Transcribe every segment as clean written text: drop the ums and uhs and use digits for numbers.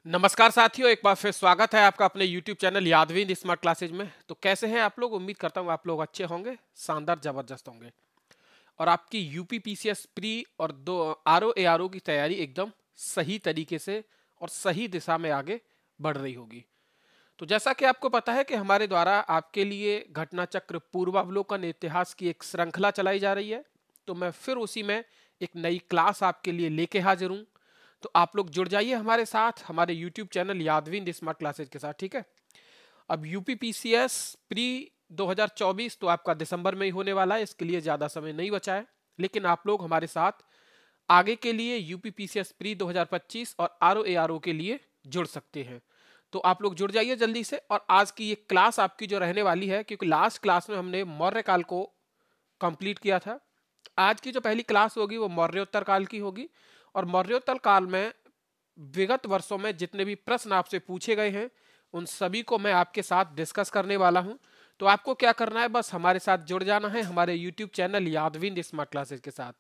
नमस्कार साथियों, एक बार फिर स्वागत है आपका अपने YouTube चैनल यादविंद स्मार्ट क्लासेज में। तो कैसे हैं आप लोग? उम्मीद करता हूँ आप लोग अच्छे होंगे, शानदार जबरदस्त होंगे और आपकी यूपी पीसीएस प्री और दो आरओ एआरओ की तैयारी एकदम सही तरीके से और सही दिशा में आगे बढ़ रही होगी। तो जैसा कि आपको पता है कि हमारे द्वारा आपके लिए घटना चक्र पूर्वावलोकन इतिहास की एक श्रृंखला चलाई जा रही है, तो मैं फिर उसी में एक नई क्लास आपके लिए लेके हाजिर हूँ। तो आप लोग जुड़ जाइए हमारे साथ, हमारे YouTube चैनल यादविंद स्मार्ट क्लासेज के साथ, ठीक है। अब यूपी पीसीएस प्री 2024 तो आपका दिसंबर में ही होने वाला है, इसके लिए ज़्यादा समय नहीं बचा है। लेकिन आप लोग हमारे साथ आगे के लिए यूपी पीसीएस प्री 2025 और आरओ एआरओ के लिए जुड़ सकते हैं। तो आप लोग जुड़ जाइए जल्दी से। और आज की ये क्लास आपकी जो रहने वाली है, क्योंकि लास्ट क्लास में हमने मौर्य काल को कंप्लीट किया था, आज की जो पहली क्लास होगी वो मौर्योत्तर काल की होगी। और मौर्योत्तर काल में विगत वर्षों में जितने भी प्रश्न आपसे पूछे गए हैं उन सभी को मैं आपके साथ डिस्कस करने वाला हूं। तो आपको क्या करना है, बस हमारे साथ जुड़ जाना है हमारे यूट्यूब चैनल यादविंद स्मार्ट क्लासेस के साथ।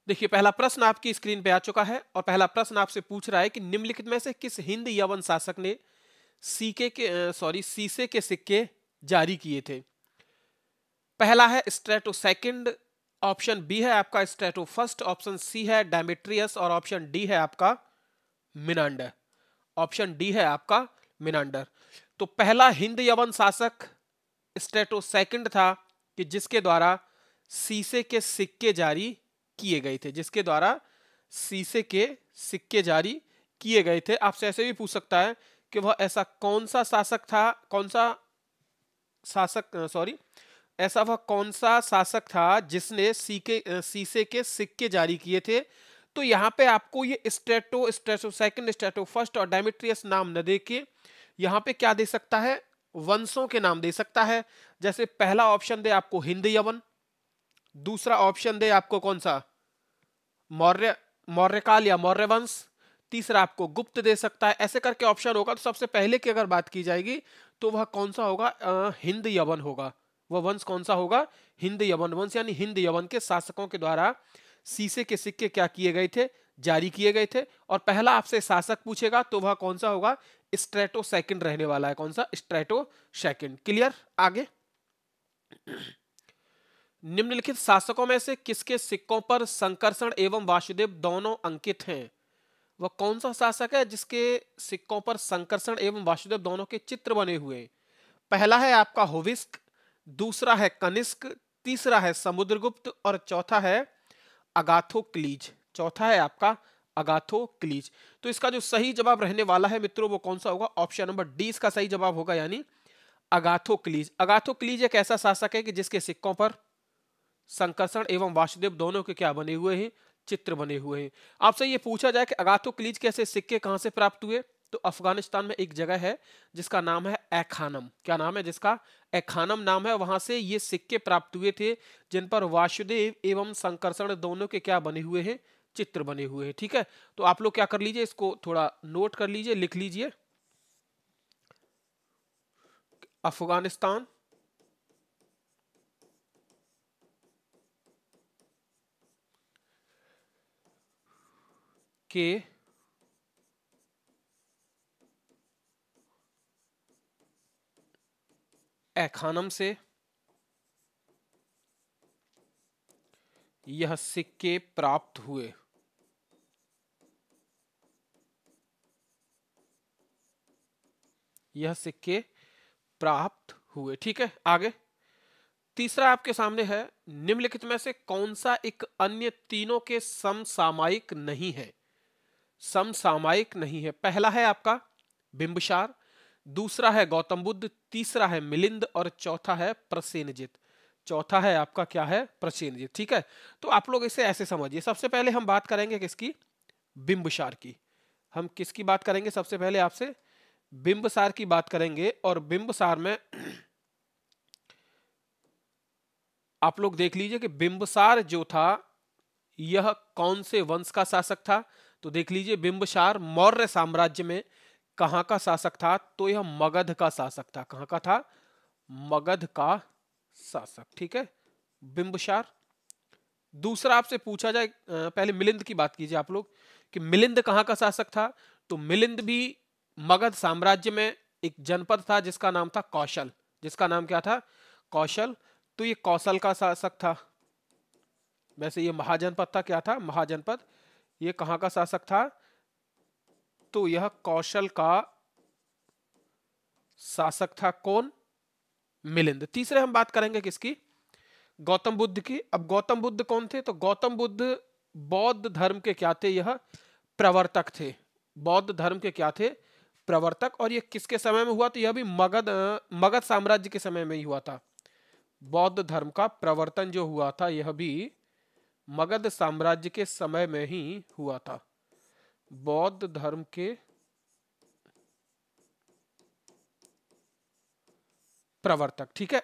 देखिए, पहला प्रश्न आपकी स्क्रीन पे आ चुका है और पहला प्रश्न आपसे पूछ रहा है कि निम्नलिखित में से किस हिंद यवन शासक ने सीसे के सिक्के जारी किए थे। पहला है स्ट्रेटो सेकंड, ऑप्शन बी है आपका स्ट्रेटो फर्स्ट, ऑप्शन सी है डेमेट्रियस और ऑप्शन डी है आपका मिनांडर। ऑप्शन डी है आपका मिनांडर। तो पहला हिंद यवन शासक स्ट्रेटो सेकंड था कि जिसके द्वारा सीसे के सिक्के जारी किए गए थे, जिसके द्वारा सीसे के सिक्के जारी किए गए थे। आपसे ऐसे भी पूछ सकता है कि वह ऐसा कौन सा शासक था, कौन सा ऐसा वह कौन सा शासक था जिसने सीसे के सिक्के जारी किए थे। तो यहाँ पे आपको ये स्ट्रेटो सेकंड, स्ट्रेटो फर्स्ट और डेमेट्रियस नाम न दे के यहाँ पे क्या दे सकता है, वंशों के नाम दे सकता है। जैसे पहला ऑप्शन दे आपको हिंद यवन, दूसरा ऑप्शन दे आपको कौन सा, मौर्य मौर्यकाल या मौर्य वंश, तीसरा आपको गुप्त दे सकता है। ऐसे करके ऑप्शन होगा। तो सबसे पहले की अगर बात की जाएगी तो वह कौन सा होगा, हिंद यवन होगा। वह वंश कौन सा होगा, हिंद यवन वंश, यानी हिंद यवन के शासकों के द्वारा सीसे के सिक्के क्या किए गए थे, जारी किए गए थे। और पहला आपसे शासक पूछेगा तो वह कौन सा होगा, स्ट्रेटो सेकंड रहने वाला है। कौन सा, स्ट्रेटो सेकंड। क्लियर। आगे, निम्नलिखित शासकों में से किसके सिक्कों पर संकर्षण एवं वासुदेव दोनों अंकित हैं। वह कौन सा शासक है जिसके सिक्कों पर संकर्षण एवं वासुदेव दोनों के चित्र बने हुए हैं। पहला है आपका होविस्क, दूसरा है कनिष्क, तीसरा है समुद्रगुप्त और चौथा है अगाथोक्लीज। चौथा है आपका अगाथोक्लीज। तो इसका जो सही जवाब रहने वाला है मित्रों वो कौन सा होगा, ऑप्शन नंबर डी इसका सही जवाब होगा, यानी अगाथोक्लीज। अगाथोक्लीज एक ऐसा शासक है कि जिसके सिक्कों पर संकर्षण एवं वासुदेव दोनों के क्या बने हुए हैं, चित्र बने हुए हैं। आपसे ये पूछा जाए कि अगाथोक्लीज के ऐसे सिक्के कहां से प्राप्त हुए, तो अफगानिस्तान में एक जगह है जिसका नाम है एखानम। क्या नाम है जिसका, एखानम नाम है। वहां से ये सिक्के प्राप्त हुए थे जिन पर वासुदेव एवं संकर्षण दोनों के क्या बने हुए हैं, चित्र बने हुए हैं। ठीक है, तो आप लोग क्या कर लीजिए, इसको थोड़ा नोट कर लीजिए, लिख लीजिए। अफगानिस्तान के एखानम से यह सिक्के प्राप्त हुए। यह सिक्के प्राप्त हुए। ठीक है, आगे तीसरा आपके सामने है, निम्नलिखित में से कौन सा एक अन्य तीनों के समसामयिक नहीं है। समसामयिक नहीं है। पहला है आपका बिंबिसार, दूसरा है गौतम बुद्ध, तीसरा है मिलिंद और चौथा है प्रसेनजित। चौथा है आपका क्या है, प्रसेनजित। ठीक है, तो आप लोग इसे ऐसे समझिए। सबसे पहले हम बात करेंगे किसकी, बिंबिसार की। हम किसकी बात करेंगे, सबसे पहले आपसे बिंबिसार की बात करेंगे। और बिंबिसार में आप लोग देख लीजिए कि बिंबिसार जो था यह कौन से वंश का शासक था। तो देख लीजिए, बिंबिसार मौर्य साम्राज्य में कहां का शासक था, तो यह मगध का शासक था। कहां का था, मगध का शासक। ठीक है, बिंबिसार। दूसरा आपसे पूछा जाए, पहले मिलिंद की बात कीजिए आप लोग कि मिलिंद कहाँ का शासक था, तो मिलिंद भी मगध साम्राज्य में एक जनपद था जिसका नाम था कौशल। जिसका नाम क्या था? कौशल। तो ये कौशल का शासक था। वैसे ये महाजनपद था, क्या था? महाजनपद। ये कहाँ का शासक था? तो यह कौशल का शासक था। कौन? मिलिंद। तीसरे हम बात करेंगे किसकी? गौतम बुद्ध की। अब गौतम बुद्ध कौन थे? तो गौतम बुद्ध बौद्ध धर्म के क्या थे? यह प्रवर्तक थे। बौद्ध धर्म के क्या थे? प्रवर्तक। और ये किसके समय में हुआ? तो यह भी मगध साम्राज्य के समय में ही हुआ था। बौद्ध धर्म का प्रवर्तन जो हुआ था यह भी मगध साम्राज्य के समय में ही हुआ था। बौद्ध धर्म के प्रवर्तक। ठीक है,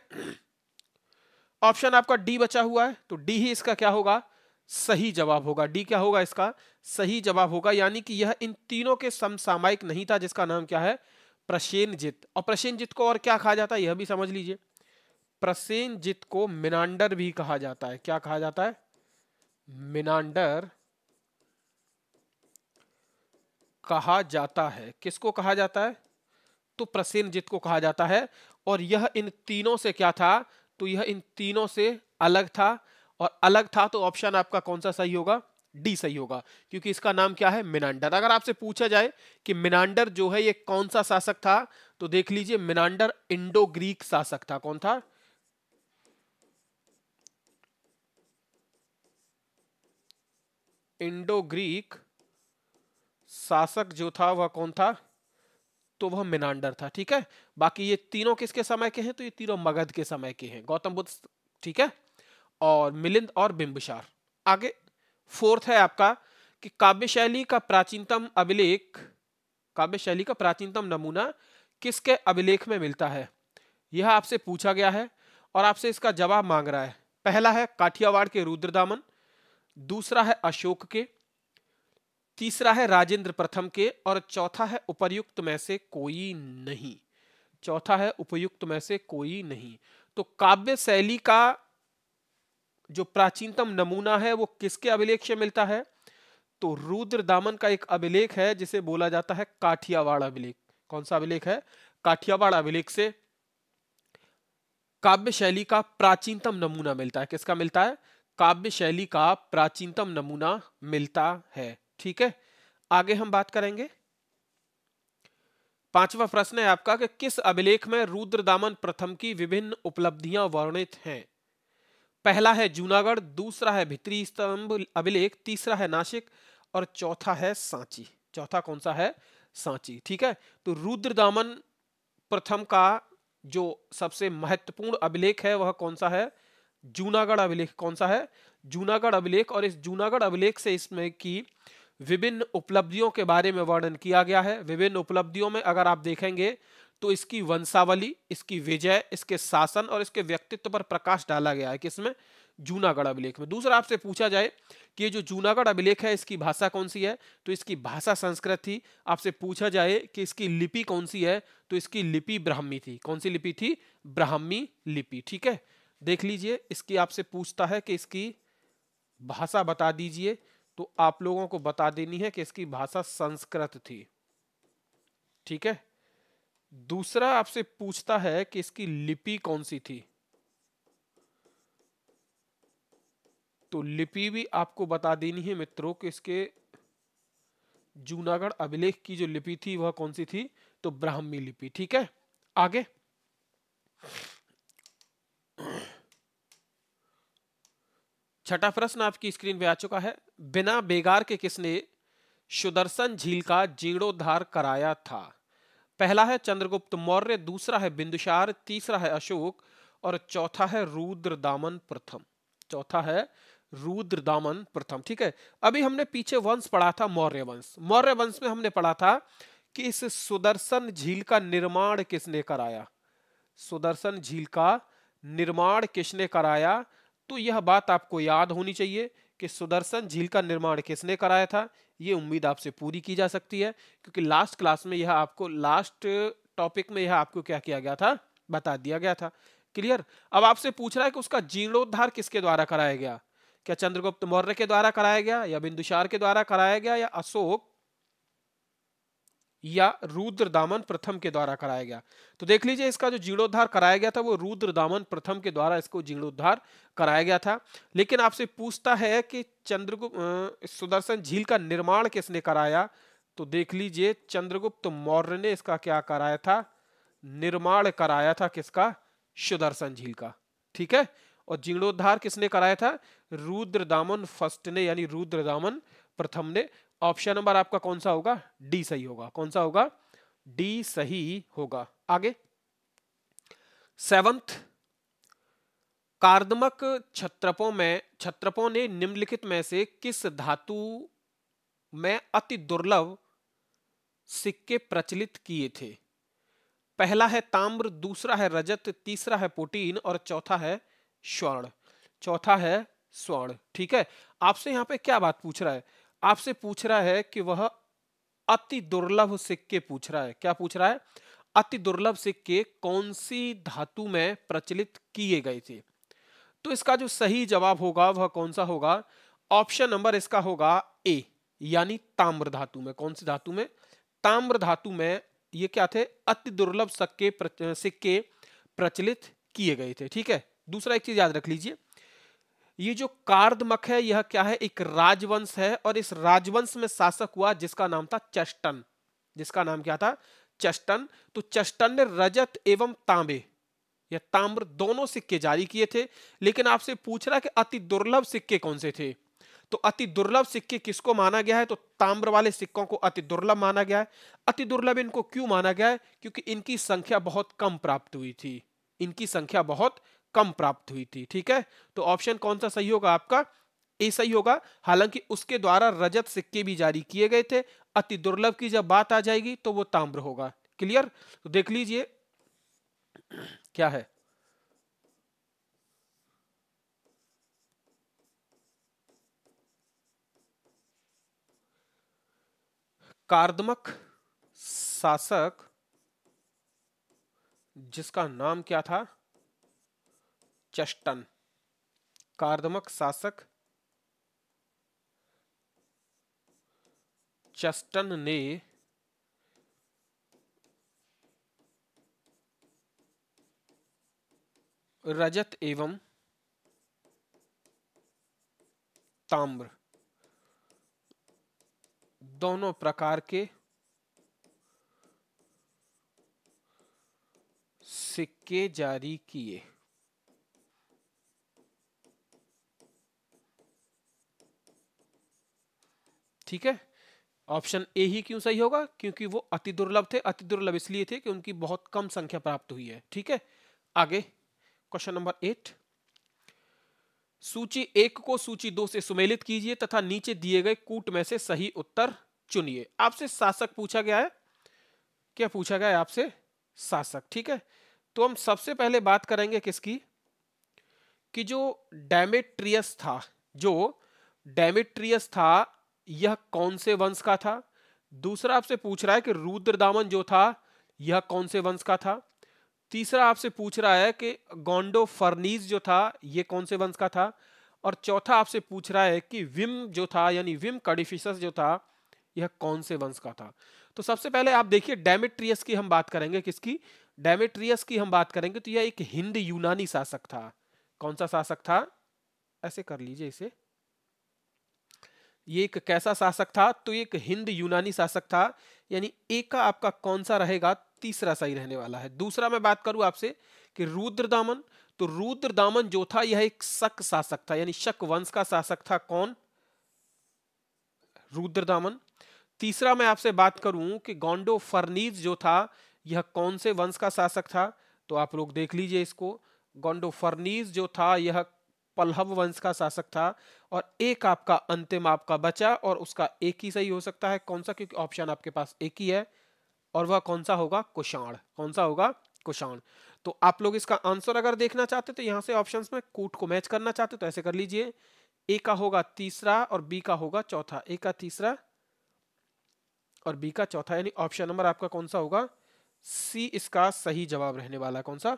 ऑप्शन आपका डी बचा हुआ है, तो डी ही इसका क्या होगा? सही जवाब होगा। डी क्या होगा? इसका सही जवाब होगा। यानी कि यह इन तीनों के समसामयिक नहीं था, जिसका नाम क्या है? प्रसेनजित। और प्रसेनजित को और क्या कहा जाता है यह भी समझ लीजिए। प्रसेनजित को मिनांडर भी कहा जाता है। क्या कहा जाता है? मिनांडर कहा जाता है। किसको कहा जाता है? तो प्रसेनजित को कहा जाता है। और यह इन तीनों से क्या था? तो यह इन तीनों से अलग था। और अलग था तो ऑप्शन आपका कौन सा सही होगा? डी सही होगा, क्योंकि इसका नाम क्या है? मिनांडर। अगर आपसे पूछा जाए कि मिनांडर जो है ये कौन सा शासक था, तो देख लीजिए मिनांडर इंडो ग्रीक शासक था। कौन था? इंडो ग्रीक शासक जो था वह कौन था? तो वह मिनांडर था। ठीक है, बाकी ये तीनों किसके समय के हैं? तो ये तीनों मगध के समय के हैं। गौतम बुद्ध, ठीक है, और मिलिंद और बिंबिसार। आगे फोर्थ है आपका कि काव्य शैली का प्राचीनतम अभिलेख, काव्य शैली का प्राचीनतम नमूना किसके अभिलेख में मिलता है? यह आपसे पूछा गया है और आपसे इसका जवाब मांग रहा है। पहला है काठियावाड़ के रुद्रदामन, दूसरा है अशोक के, तीसरा है राजेंद्र प्रथम के, और चौथा है उपर्युक्त में से कोई नहीं। चौथा है उपयुक्त में से कोई नहीं। तो काव्य शैली का जो प्राचीनतम नमूना है वो किसके अभिलेख से मिलता है? तो रुद्रदामन का एक अभिलेख है जिसे बोला जाता है काठियावाड़ अभिलेख। कौन सा अभिलेख है? काठियावाड़ अभिलेख से काव्य शैली का प्राचीनतम नमूना मिलता है। किसका मिलता है? काव्य शैली का प्राचीनतम नमूना मिलता है। ठीक है, आगे हम बात करेंगे। पांचवा प्रश्न है आपका कि किस अभिलेख में रुद्रदामन प्रथम की विभिन्न उपलब्धियां वर्णित हैं? पहला है जूनागढ़, दूसरा है भित्री स्तंभ अभिलेख, तीसरा है नासिक, और चौथा है सांची। चौथा कौन सा है? सांची। ठीक है, तो रुद्रदामन प्रथम का जो सबसे महत्वपूर्ण अभिलेख है वह कौन सा है? जूनागढ़ अभिलेख। कौन सा है? जूनागढ़ अभिलेख। और इस जूनागढ़ अभिलेख से इसमें की विभिन्न उपलब्धियों के बारे में वर्णन किया गया है। विभिन्न उपलब्धियों में अगर आप देखेंगे तो इसकी वंशावली, इसकी विजय, इसके शासन और इसके व्यक्तित्व पर प्रकाश डाला गया है। किसमें? जूनागढ़ अभिलेख में। दूसरा आपसे पूछा जाए कि ये जो जूनागढ़ अभिलेख है इसकी भाषा कौन सी है? तो इसकी भाषा संस्कृत थी। आपसे पूछा जाए कि इसकी लिपि कौन सी है? तो इसकी लिपि ब्राह्मी थी। कौन सी लिपि थी? ब्राह्मी लिपि। ठीक है, देख लीजिए, इसकी आपसे पूछता है कि इसकी भाषा बता दीजिए, तो आप लोगों को बता देनी है कि इसकी भाषा संस्कृत थी। ठीक है, दूसरा आपसे पूछता है कि इसकी लिपि कौन सी थी, तो लिपि भी आपको बता देनी है मित्रों कि इसके जूनागढ़ अभिलेख की जो लिपि थी वह कौन सी थी? तो ब्राह्मी लिपि। ठीक है, आगे छठा प्रश्न आपकी स्क्रीन पे आ चुका है। बिना बेगार के किसने सुदर्शन झील का जीर्णोद्धार कराया था? पहला है चंद्रगुप्त मौर्य, दूसरा है बिंदुसार, तीसरा है अशोक, और चौथा है रुद्रदामन प्रथम। चौथा है रुद्रदामन प्रथम। ठीक है, अभी हमने पीछे वंश पढ़ा था मौर्य वंश। मौर्य वंश में हमने पढ़ा था कि इस सुदर्शन झील का निर्माण किसने कराया? सुदर्शन झील का निर्माण किसने कराया? तो यह बात आपको याद होनी चाहिए कि सुदर्शन झील का निर्माण किसने कराया था। ये उम्मीद आपसे पूरी की जा सकती है, क्योंकि लास्ट क्लास में यह आपको, लास्ट टॉपिक में यह आपको क्या किया गया था? बता दिया गया था। क्लियर? अब आपसे पूछ रहा है कि उसका जीर्णोद्धार किसके द्वारा कराया गया? क्या चंद्रगुप्त मौर्य के द्वारा कराया गया, या बिंदुसार के द्वारा कराया गया, या अशोक या रुद्रदामन प्रथम के द्वारा कराया गया? तो देख लीजिए, इसका जो जीर्णोद्धार कराया गया था वो रुद्रदामन प्रथम के द्वारा इसको जीर्णोद्धार कराया गया था। लेकिन आपसे पूछता है कि चंद्रगुप्त सुदर्शन झील का निर्माण किसने कराया? तो देख लीजिए, चंद्रगुप्त मौर्य ने इसका क्या कराया था? निर्माण कराया था। किसका? सुदर्शन झील का। ठीक है। और जीर्णोद्धार किसने कराया था? रुद्रदामन फर्स्ट ने, यानी रुद्रदामन प्रथम ने। ऑप्शन नंबर आपका कौन सा होगा? डी सही होगा। कौन सा होगा? डी सही होगा। आगे, सेवंथ, कार्दमक क्षत्रपों ने निम्नलिखित में से किस धातु में अति दुर्लभ सिक्के प्रचलित किए थे? पहला है ताम्र, दूसरा है रजत, तीसरा है प्रोटीन और चौथा है स्वर्ण। चौथा है स्वर्ण। ठीक है। आपसे यहां पे क्या बात पूछ रहा है? आपसे पूछ रहा है कि वह अति दुर्लभ सिक्के पूछ रहा है। क्या पूछ रहा है? अति दुर्लभ सिक्के कौन सी धातु में प्रचलित किए गए थे? तो इसका जो सही जवाब होगा वह कौन सा होगा? ऑप्शन नंबर इसका होगा ए, यानी ताम्र धातु में। कौन सी धातु में? ताम्र धातु में ये क्या थे? अति दुर्लभ सिक्के प्रचलित किए गए थे। ठीक है। दूसरा एक चीज याद रख लीजिए, ये जो कार्दमक है यह क्या है? एक राजवंश है, और इस राजवंश में शासक हुआ जिसका नाम था चष्टन। जिसका नाम क्या था? चष्टन। तो चष्टन ने रजत एवं तांबे या ताम्र दोनों सिक्के जारी किए थे। लेकिन आपसे पूछ रहा है कि अति दुर्लभ सिक्के कौन से थे? तो अति दुर्लभ सिक्के किसको माना गया है? तो ताम्र वाले सिक्कों को अति दुर्लभ माना गया है। अति दुर्लभ इनको क्यों माना गया है? क्योंकि इनकी संख्या बहुत कम प्राप्त हुई थी। इनकी संख्या बहुत कम प्राप्त हुई थी। ठीक है। तो ऑप्शन कौन सा सही होगा आपका? ए सही होगा। हालांकि उसके द्वारा रजत सिक्के भी जारी किए गए थे। अति दुर्लभ की जब बात आ जाएगी तो वो ताम्र होगा। क्लियर? तो देख लीजिए क्या है। कार्दमक शासक जिसका नाम क्या था? चष्टन। कार्दमक शासक चष्टन ने रजत एवं ताम्र दोनों प्रकार के सिक्के जारी किए। ठीक है। ऑप्शन ए ही क्यों सही होगा? क्योंकि वो अति दुर्लभ थे। अति दुर्लभ इसलिए थे कि उनकी बहुत कम संख्या प्राप्त हुई है। ठीक है। आगे, क्वेश्चन नंबर 8, सूची 1 को सूची 2 से सुमेलित कीजिए तथा नीचे दिए गए कूट में से सही उत्तर चुनिए। आपसे शासक पूछा गया है। क्या पूछा गया है आपसे? शासक। ठीक है। तो हम सबसे पहले बात करेंगे किसकी? कि जो डेमेट्रियस था, जो डेमेट्रियस था यह कौन से वंश का था? दूसरा आपसे पूछ रहा है कि रुद्रदामन जो था यह कौन से वंश का था? तीसरा आपसे पूछ रहा है कि गोंडोफर्नीज जो था यह कौन से वंश का था? और चौथा आपसे पूछ रहा है कि विम जो था, यानी विम कडिफिसस जो था, यह कौन से वंश का था? तो सबसे पहले आप देखिए, डेमेट्रियस की हम बात करेंगे। किसकी? डेमेट्रियस की हम बात करेंगे। तो यह एक हिंद यूनानी शासक था। कौन सा शासक था? ऐसे कर लीजिए इसे। ये एक कैसा शासक था? तो एक हिंद यूनानी शासक था। यानी ए का आपका कौन सा रहेगा? तीसरा सही रहने वाला है। दूसरा मैं बात करूं आपसे कि रुद्रदामन, तो रुद्रदामन जो था यह एक शक शासक था, यानी शक वंश का शासक था। कौन? रुद्रदामन। तीसरा मैं आपसे बात करूं कि गोंडोफर्नीज जो था यह कौन से वंश का शासक था? तो आप लोग देख लीजिए इसको। गोंडोफर्नीज जो था यह पल्लव वंश का शासक था। और एक आपका अंतिम आपका बचा, और उसका एक ही सही हो सकता है। कौन सा? क्योंकि ऑप्शन आपके पास एक ही है, और वह कौन सा होगा? कुषाण। कौन सा होगा? कुषाण। तो आप लोग इसका आंसर अगर देखना चाहते तो यहां से ऑप्शंस में कूट को मैच करना चाहते तो ऐसे कर लीजिए। ए का होगा तीसरा और बी का होगा चौथा। ए का तीसरा और बी का चौथा, यानी ऑप्शन नंबर आपका कौन सा होगा? सी इसका सही जवाब रहने वाला है। कौन सा?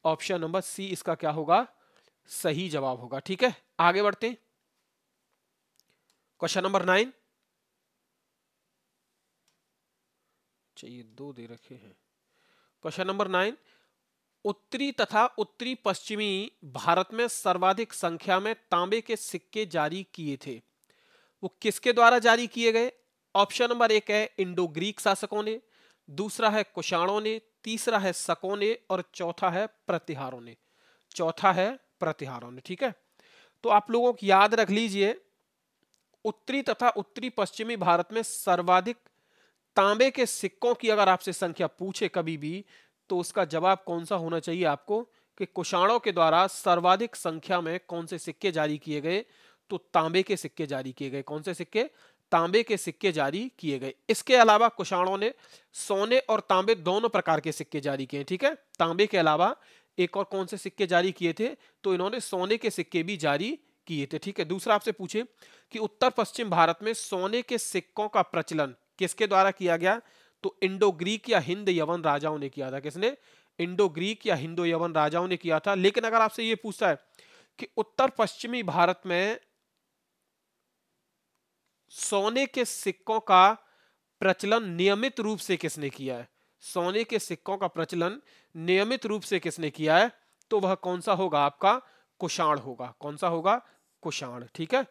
ऑप्शन नंबर सी इसका क्या होगा? सही जवाब होगा। ठीक है। आगे बढ़ते हैं। क्वेश्चन नंबर 9, चाहिए 2 दे रखे हैं। क्वेश्चन नंबर 9, उत्तरी तथा उत्तरी पश्चिमी भारत में सर्वाधिक संख्या में तांबे के सिक्के जारी किए थे, वो किसके द्वारा जारी किए गए? ऑप्शन नंबर 1 है इंडो ग्रीक शासकों ने, दूसरा है कुषाणों ने, तीसरा है शकों ने और चौथा है प्रतिहारों ने। चौथा है प्रतिहारों ने। ठीक है, तो आप लोगों को याद रख लीजिए, उत्तरी तथा उत्तरी पश्चिमी भारत में सर्वाधिक तांबे के सिक्कों की अगर आपसे संख्या पूछे कभी भी, तो उसका जवाब कौन सा होना चाहिए आपको कि कुषाणों के द्वारा सर्वाधिक संख्या में कौन से सिक्के जारी किए गए? तो तांबे के सिक्के जारी किए गए। कौन से सिक्के? तांबे के सिक्के जारी किए गए। इसके अलावा कुषाणों ने सोने और तांबे दोनों प्रकार के सिक्के जारी किए। ठीक है, तांबे के अलावा एक और कौन से सिक्के जारी किए थे? तो इन्होंने सोने के सिक्के भी जारी किए थे। ठीक है, दूसरा आपसे पूछे कि उत्तर पश्चिम भारत में सोने के सिक्कों का प्रचलन किसके द्वारा किया गया? तो इंडो ग्रीक या हिंद यवन राजाओं ने किया था। किसने? इंडो ग्रीक या हिंदो यवन राजाओं ने किया था। लेकिन अगर आपसे यह पूछता है कि उत्तर पश्चिमी भारत में सोने के सिक्कों का प्रचलन नियमित रूप से किसने किया है? सोने के सिक्कों का प्रचलन नियमित रूप से किसने किया है? तो वह कौन सा होगा? आपका कुषाण होगा। कौन सा होगा? कुषाण। ठीक है,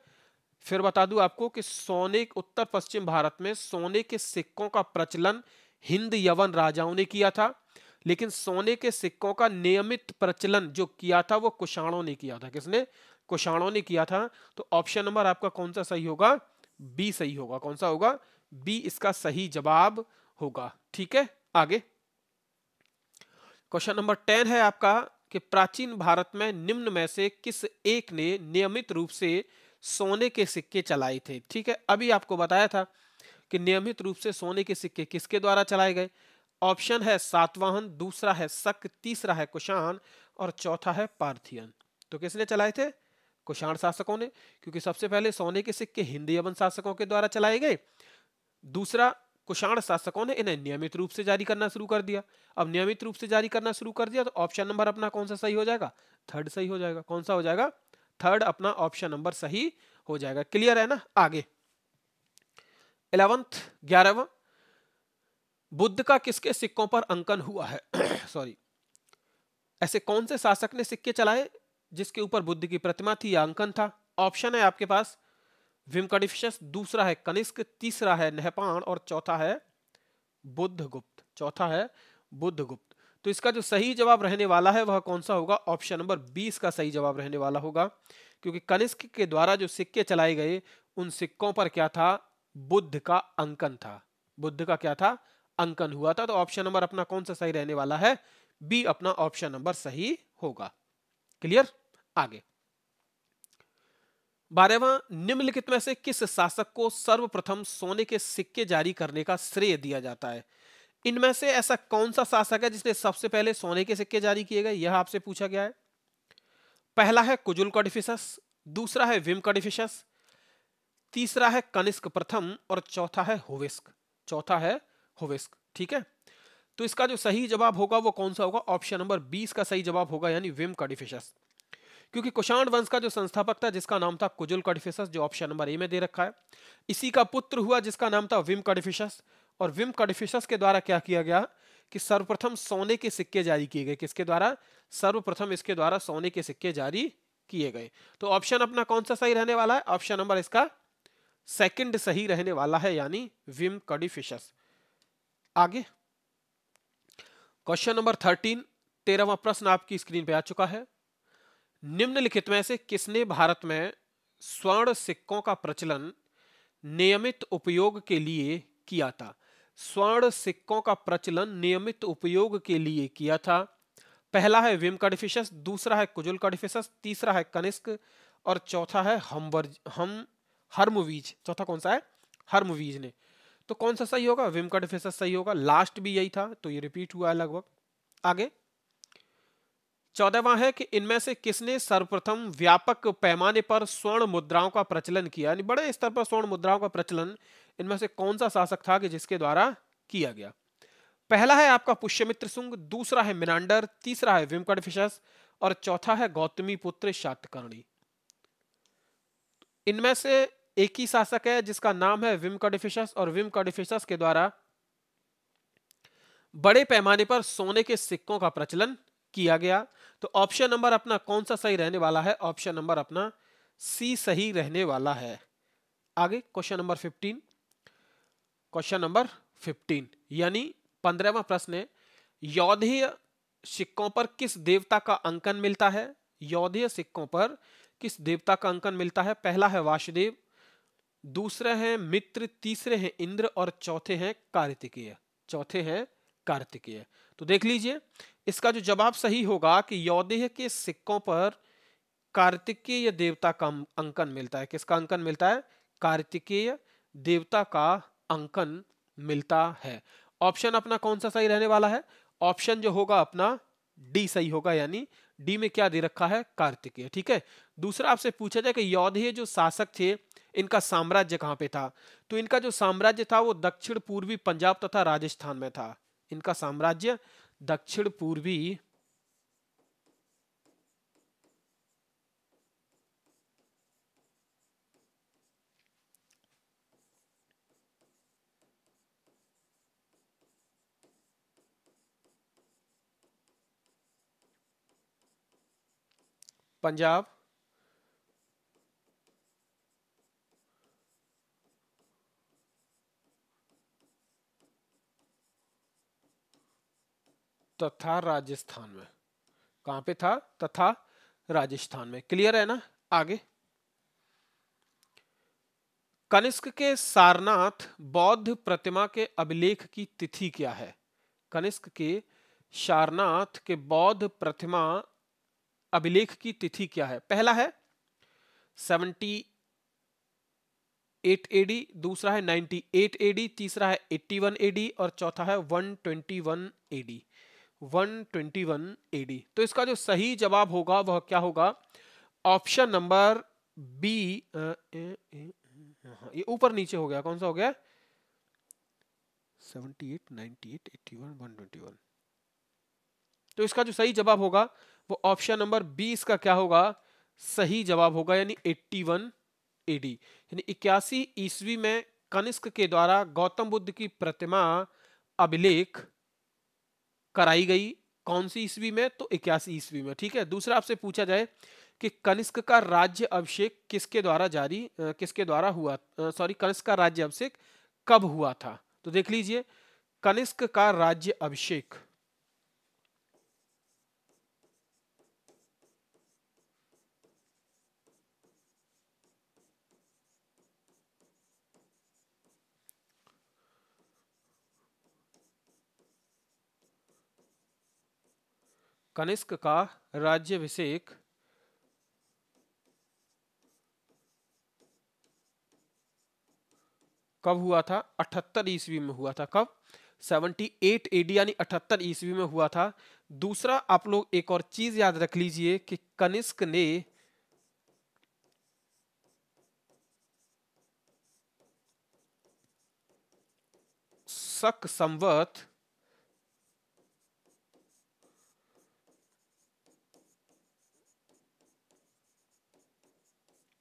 फिर बता दूं आपको कि सोने उत्तर पश्चिम भारत में सोने के सिक्कों का प्रचलन हिंद यवन राजाओं ने किया था, लेकिन सोने के सिक्कों का नियमित प्रचलन जो किया था वो कुषाणों ने किया था। किसने? कुषाणों ने किया था। तो ऑप्शन नंबर आपका कौन सा सही होगा? बी सही होगा। कौन सा होगा? बी इसका सही जवाब होगा। ठीक है, आगे क्वेश्चन नंबर 10 है आपका कि प्राचीन भारत में निम्न में से किस एक ने नियमित रूप से सोने के सिक्के चलाए थे? ठीक है, अभी आपको बताया था कि नियमित रूप से सोने के सिक्के किसके द्वारा चलाए गए। ऑप्शन है सातवाहन, दूसरा है शक, तीसरा है कुषाण और चौथा है पार्थियन। तो किसने चलाए थे? कुषाण शासकों ने, क्योंकि सबसे पहले सोने के सिक्के हिंद यवन शासकों के द्वारा चलाए गए, दूसरा कुषाण शासकों ने इन्हें नियमित रूप से जारी करना शुरू कर दिया। अब नियमित रूप से जारी करना शुरू कर दिया तो ऑप्शन नंबर अपना कौन सा सही हो जाएगा? थर्ड सही हो जाएगा। कौन सा हो जाएगा? थर्ड अपना ऑप्शन नंबर सही हो जाएगा। क्लियर है ना? आगे 11th 11वां, बुद्ध का किसके सिक्कों पर अंकन हुआ है? सॉरी, ऐसे कौन से शासक ने सिक्के चलाए जिसके ऊपर बुद्ध की प्रतिमा थी या अंकन था? ऑप्शन है आपके पास विमकडिफिशस, दूसरा है कनिष्क, तीसरा है नहपाण और चौथा है बुद्धगुप्त। चौथा है बुद्धगुप्त। तो इसका जो सही जवाब रहने वाला है वह कौन सा होगा? ऑप्शन नंबर 20 का सही जवाब रहने वाला होगा, क्योंकि कनिष्क के द्वारा जो सिक्के चलाए गए उन सिक्कों पर क्या था? बुद्ध का अंकन था। बुद्ध का क्या था? अंकन हुआ था। तो ऑप्शन नंबर अपना कौन सा सही रहने वाला है? बी अपना ऑप्शन नंबर सही होगा। क्लियर? आगे 12वां, निम्नलिखित में से किस शासक को सर्वप्रथम सोने के सिक्के जारी करने का श्रेय दिया जाता है? इनमें से ऐसा कौन सा शासक है जिसने सबसे पहले सोने के सिक्के जारी किए गए? यह आपसे पूछा गया है। पहला है कुजुल कॉडिफिशस, दूसरा है विम कॉडिफिशस, तीसरा है कनिष्क प्रथम और चौथा है होविस्क। चौथा है होविस्क। ठीक है, तो इसका जो सही जवाब होगा वो कौन सा होगा? ऑप्शन नंबर 20 का सही जवाब होगा, यानी विम कॉडिफिशस, क्योंकि कुषाण वंश का जो संस्थापक था जिसका नाम था कुजुल कॉडिफिशस, जो ऑप्शन नंबर ए में दे रखा है, इसी का पुत्र हुआ जिसका नाम था विम कॉडिफिशस। और विम कॉडिफिशस के द्वारा क्या किया गया कि सर्वप्रथम सोने के सिक्के जारी किए गए। किसके द्वारा? सर्वप्रथम इसके द्वारा सोने के सिक्के जारी किए गए। तो ऑप्शन अपना कौन सा सही रहने वाला है? ऑप्शन नंबर इसका सेकंड सही रहने वाला है, यानी विम कॉडिफिशस। आगे क्वेश्चन नंबर 13, 13वां प्रश्न आपकी स्क्रीन पे आ चुका है। निम्नलिखित में से किसने भारत में स्वर्ण सिक्कों का प्रचलन नियमित उपयोग के लिए किया था? स्वर्ण सिक्कों का प्रचलन नियमित उपयोग के लिए किया था। पहला है विम कॉडिफिशस, दूसरा है कुजुल कॉडिफिशस, तीसरा है कनिष्क और चौथा है हर्मवीज। चौथा कौन सा है? हर्मवीज ने। तो कौन सा सही होगा? विम कॉडिफिशस सही होगा। लास्ट भी यही था, तो ये रिपीट हुआ है लगभग। आगे 14वां है कि इनमें से किसने सर्वप्रथम व्यापक पैमाने पर स्वर्ण मुद्राओं का प्रचलन किया, यानी बड़े स्तर पर स्वर्ण मुद्राओं का प्रचलन इनमें से कौन सा शासक था कि जिसके द्वारा किया गया? पहला है आपका पुष्यमित्र शुंग, दूसरा है मिनांडर, तीसरा है विम कॉडिफिशस और चौथा है गौतमी पुत्र शातकर्णी। इनमें से एक ही शासक है जिसका नाम है विम कॉडिफिशस, और विम कॉडिफिशस के द्वारा बड़े पैमाने पर सोने के सिक्कों का प्रचलन किया गया। तो ऑप्शन नंबर अपना कौन सा सही रहने वाला है? ऑप्शन नंबर अपना सी सही रहने वाला है। आगे क्वेश्चन नंबर 15। क्वेश्चन नंबर 15 यानी 15वां प्रश्न है, यौधेय सिक्कों पर किस देवता का अंकन मिलता है? यौधेय सिक्कों पर किस देवता का अंकन मिलता है? पहला है वासुदेव, दूसरे हैं मित्र, तीसरे हैं इंद्र और चौथे हैं कार्तिकेय। चौथे हैं कार्तिकेय। तो देख लीजिए, इसका जो जवाब सही होगा कि यौधेय के सिक्कों पर कार्तिकेय देवता का अंकन मिलता है। किसका अंकन मिलता है? कार्तिकेय देवता का अंकन मिलता है। ऑप्शन अपना कौन सा सही रहने वाला है? ऑप्शन जो होगा अपना डी सही होगा, यानी डी में क्या दे रखा है? कार्तिकेय। ठीक है। दूसरा आपसे पूछा जाए कि यौधेय जो शासक थे, इनका साम्राज्य कहां पे था? तो इनका जो साम्राज्य था वो दक्षिण पूर्वी पंजाब तथा राजस्थान में था। इनका साम्राज्य दक्षिण पूर्वी पंजाब तथा राजस्थान में। कहां पे था? तथा राजस्थान में। क्लियर है ना? आगे, कनिष्क के सारनाथ बौद्ध प्रतिमा के अभिलेख की तिथि क्या है? कनिष्क के सारनाथ के बौद्ध प्रतिमा अभिलेख की तिथि क्या है? पहला है 78 एडी, दूसरा है 98 एडी, तीसरा है 81 एडी और चौथा है 121 एडी। 121 एडी। तो इसका जो सही जवाब होगा वह क्या होगा? Option number B. ये ऊपर नीचे हो गया, कौन सा हो गया? 78, 98, 81, 121। तो इसका जो सही जवाब होगा वो ऑप्शन नंबर 20 का क्या होगा? सही जवाब होगा, यानी 81 एडी, यानी 81 ईस्वी में कनिष्क के द्वारा गौतम बुद्ध की प्रतिमा अभिलेख कराई गई। कौन सी ईस्वी में? तो 81 ईस्वी में। ठीक है। दूसरा आपसे पूछा जाए कि कनिष्क का राज्य अभिषेक किसके द्वारा किसके द्वारा हुआ, सॉरी, कनिष्क का राज्य अभिषेक कब हुआ था? तो देख लीजिए, कनिष्क का राज्य अभिषेक कनिष्क का राज्याभिषेक कब हुआ था? 78 ईस्वी में हुआ था। कब? 78 एडी यानी 78 ईस्वी में हुआ था। दूसरा आप लोग एक और चीज याद रख लीजिए कि कनिष्क ने शक संवत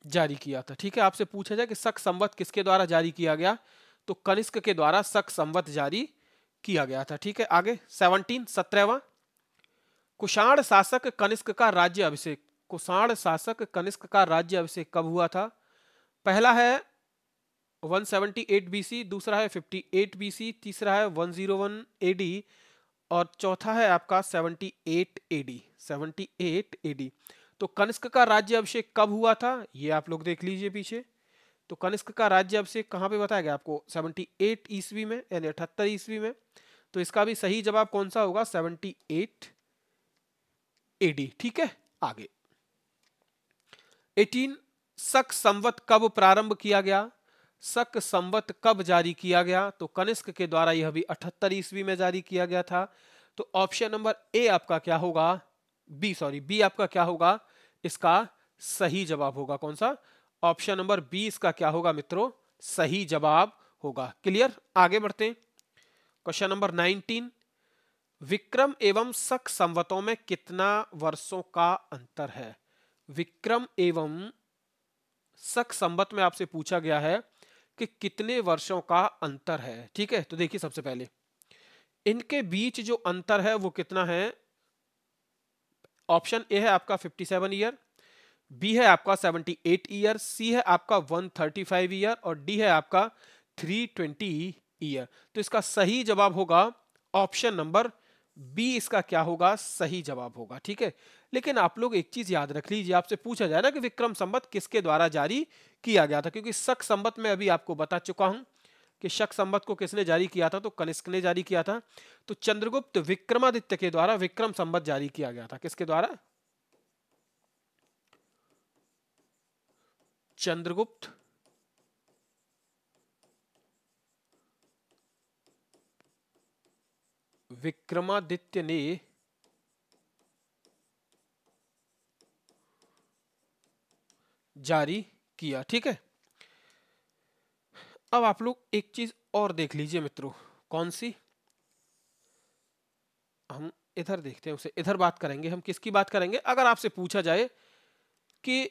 जारी किया था। ठीक है। आपसे पूछा जाए कि शक संवत किसके द्वारा जारी किया गया, तो कनिष्क के द्वारा शक संवत जारी किया गया था। ठीक है। आगे 17वां, कुषाण शासक कनिष्क का राज्य अभिषेक। कुषाण शासक कनिष्क का राज्य अभिषेक कब हुआ था? पहला है 178 बीसी, दूसरा है 58 बीसी, तीसरा है 101 एडी और चौथा है आपका 78 एडी। 78 एडी। तो कनिष्क का राज्य अभिषेक कब हुआ था? ये आप लोग देख लीजिए पीछे। तो कनिष्क का राज्य अभिषेक कहां पे बताया गया आपको? 78 ईस्वी में, यानी 78 ईस्वी में। तो इसका भी सही जवाब कौन सा होगा? 78 एडी। ठीक है। आगे 18, शक संवत कब प्रारंभ किया गया? शक संवत कब जारी किया गया? तो कनिष्क के द्वारा यह भी 78 ईस्वी में जारी किया गया था। तो ऑप्शन नंबर ए आपका क्या होगा? बी आपका क्या होगा? इसका सही जवाब होगा कौन सा? ऑप्शन नंबर 20 का क्या होगा मित्रों? सही जवाब होगा। क्लियर? आगे बढ़ते हैं। क्वेश्चन नंबर 19, विक्रम एवं शक संवतों में कितना वर्षों का अंतर है? विक्रम एवं शक संवत में आपसे पूछा गया है कि कितने वर्षों का अंतर है। ठीक है, तो देखिए सबसे पहले इनके बीच जो अंतर है वो कितना है। ऑप्शन ए है आपका 57 ईयर, बी है आपका 78 ईयर, सी है आपका 135 ईयर और डी है आपका 320 ईयर। तो इसका सही जवाब होगा ऑप्शन नंबर बी, इसका क्या होगा, सही जवाब होगा। ठीक है, लेकिन आप लोग एक चीज याद रख लीजिए, आपसे पूछा जाए ना कि विक्रम संवत किसके द्वारा जारी किया गया था, क्योंकि शक संवत में अभी आपको बता चुका हूं कि शक संवत को किसने जारी किया था, तो कनिष्क ने जारी किया था। तो चंद्रगुप्त विक्रमादित्य के द्वारा विक्रम संवत जारी किया गया था। किसके द्वारा? चंद्रगुप्त विक्रमादित्य ने जारी किया। ठीक है, अब आप लोग एक चीज और देख लीजिए मित्रों। कौन सी? हम इधर देखते हैं, उसे इधर बात करेंगे। हम किसकी बात करेंगे? अगर आपसे पूछा जाए कि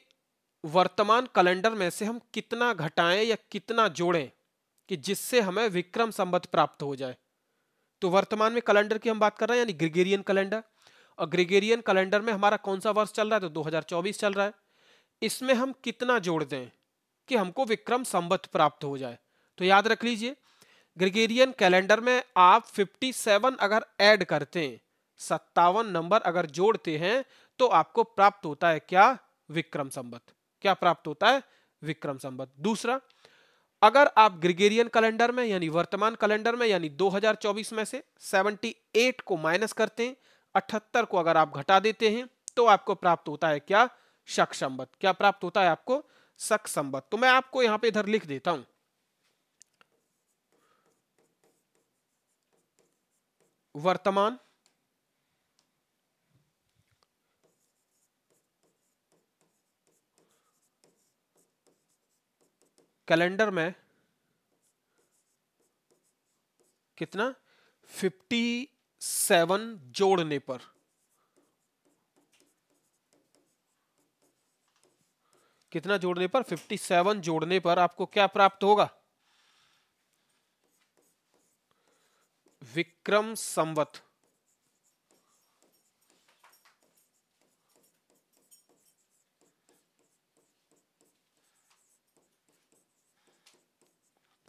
वर्तमान कैलेंडर में से हम कितना घटाएं या कितना जोड़ें कि जिससे हमें विक्रम संवत प्राप्त हो जाए, तो वर्तमान में कैलेंडर की हम बात कर रहे हैं, यानी ग्रेगोरियन कैलेंडर। और ग्रेगोरियन कैलेंडर में हमारा कौन सा वर्ष चल रहा है? तो 2024 चल रहा है। इसमें हम कितना जोड़ दें कि हमको विक्रम संवत प्राप्त हो जाए? तो याद रख लीजिए, ग्रेगोरियन कैलेंडर में आप 57 अगर ऐड करते हैं, 57 नंबर अगर जोड़ते हैं, तो आपको प्राप्त होता है क्या? विक्रम संवत। क्या प्राप्त होता है? विक्रम संवत। दूसरा, अगर आप ग्रेगोरियन कैलेंडर में यानी वर्तमान कैलेंडर में यानी 2024 में से 78 को माइनस करते हैं, 78 को अगर आप घटा देते हैं, तो आपको प्राप्त होता है क्या? शक संवत। क्या प्राप्त होता है आपको? शक संवत। तो मैं आपको यहां पे इधर लिख देता हूं, वर्तमान कैलेंडर में कितना? 57 जोड़ने पर, कितना जोड़ने पर? 57 जोड़ने पर आपको क्या प्राप्त होगा? विक्रम संवत।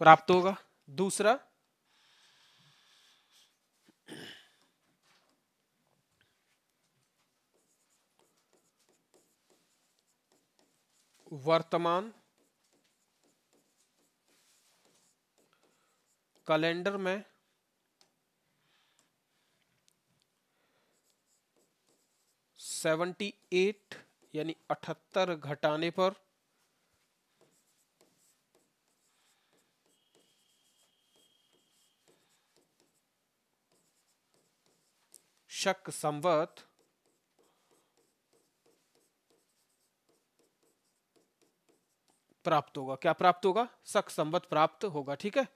प्राप्त होगा। दूसरा, वर्तमान कैलेंडर में 78 यानी 78 घटाने पर शक संवत प्राप्त होगा। क्या प्राप्त होगा? शक संवत प्राप्त होगा। ठीक है,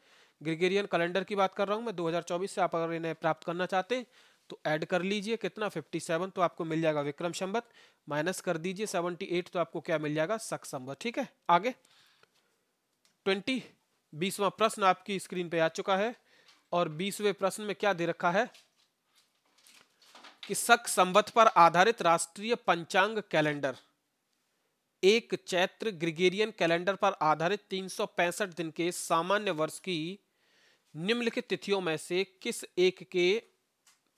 ग्रेगोरियन कैलेंडर की बात कर रहा हूं मैं 2024 से। आप अगर इन्हें प्राप्त करना चाहते हैं तो ऐड कर लीजिए, कितना? 57, तो आपको मिल जाएगा विक्रम संवत। माइनस कर दीजिए 78, तो आपको क्या मिल जाएगा? शक संवत। ठीक है, आगे 20वां प्रश्न आपकी स्क्रीन पे आ चुका है। और 20वें प्रश्न में क्या दे रखा है कि शक संवत पर आधारित राष्ट्रीय पंचांग कैलेंडर एक चैत्र ग्रेगोरियन कैलेंडर पर आधारित 365 दिन के सामान्य वर्ष की निम्नलिखित तिथियों में से किस एक के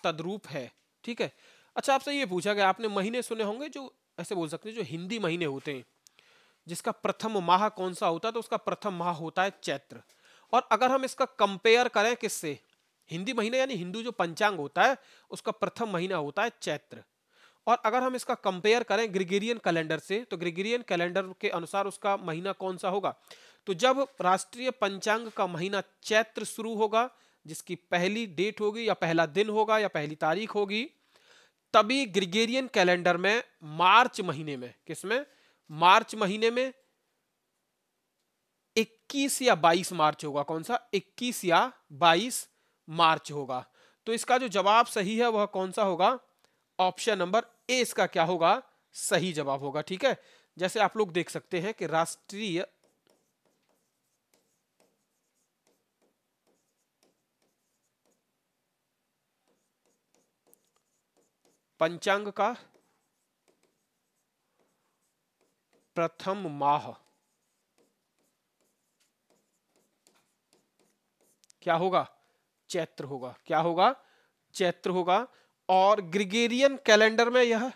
तद्रूप है? ठीक है, अच्छा आपसे ये पूछा गया, आपने महीने सुने होंगे जो ऐसे बोल सकते हैं जो हिंदी महीने होते हैं, जिसका प्रथम माह कौन सा होता है? तो उसका प्रथम माह होता है चैत्र। और अगर हम इसका कंपेयर करें किससे? हिंदी महीने यानी हिंदू जो पंचांग होता है उसका प्रथम महीना होता है चैत्र। और अगर हम इसका कंपेयर करें ग्रेगोरियन कैलेंडर से, तो ग्रेगोरियन कैलेंडर के अनुसार उसका महीना कौन सा होगा? तो जब राष्ट्रीय पंचांग का महीना चैत्र शुरू होगा, जिसकी पहली डेट होगी या पहला दिन होगा या पहली तारीख होगी, तभी ग्रेगोरियन कैलेंडर में मार्च महीने में, किसमें? मार्च महीने में 21 या 22 मार्च होगा। कौन सा? 21 या 22 मार्च होगा। तो इसका जो जवाब सही है वह कौन सा होगा? ऑप्शन नंबर ए इसका क्या होगा? सही जवाब होगा। ठीक है, जैसे आप लोग देख सकते हैं कि राष्ट्रीय पंचांग का प्रथम माह क्या होगा? चैत्र होगा। क्या होगा? चैत्र होगा। और ग्रिगोरियन कैलेंडर में यह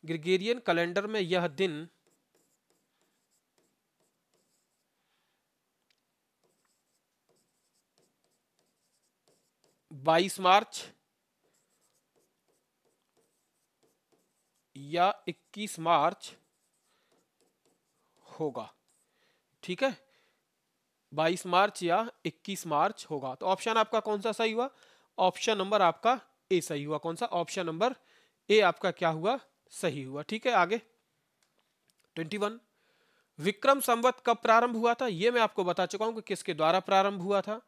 ग्रिगोरियन कैलेंडर में यह दिन 22 मार्च या 21 मार्च होगा। ठीक है, 22 मार्च या 21 मार्च होगा। तो ऑप्शन आपका कौन सा सही हुआ? ऑप्शन नंबर आपका ए सही हुआ। कौन सा? ऑप्शन नंबर ए आपका क्या हुआ? सही हुआ। ठीक है, आगे 21, विक्रम संवत कब प्रारंभ हुआ था? यह मैं आपको बता चुका हूं कि किसके द्वारा प्रारंभ हुआ था।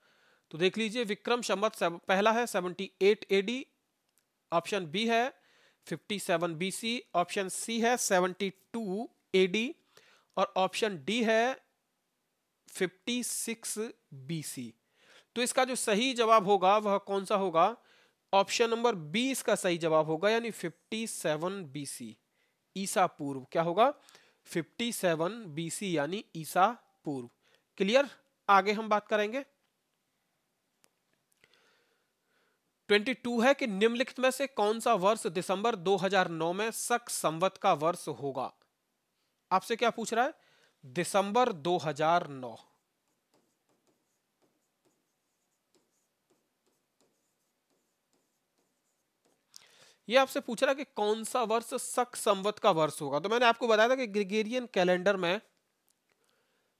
तो देख लीजिए, विक्रम संवत पहला है 78 एडी, ऑप्शन बी है 57 बीसी, ऑप्शन सी है 72 एडी और ऑप्शन डी है 56 बीसी। तो इसका जो सही जवाब होगा वह कौन सा होगा? ऑप्शन नंबर 20 का सही जवाब होगा, यानी 57 बीसी, ईसा पूर्व। क्या होगा? 57 बीसी यानी ईसा पूर्व। क्लियर? आगे हम बात करेंगे 22 है कि निम्नलिखित में से कौन सा वर्ष दिसंबर 2009 में शक संवत का वर्ष होगा? आपसे क्या पूछ रहा है? दिसंबर 2009। ये आपसे पूछ रहा है कि कौन सा वर्ष शक संवत का वर्ष होगा। तो मैंने आपको बताया था कि ग्रिगोरियन कैलेंडर में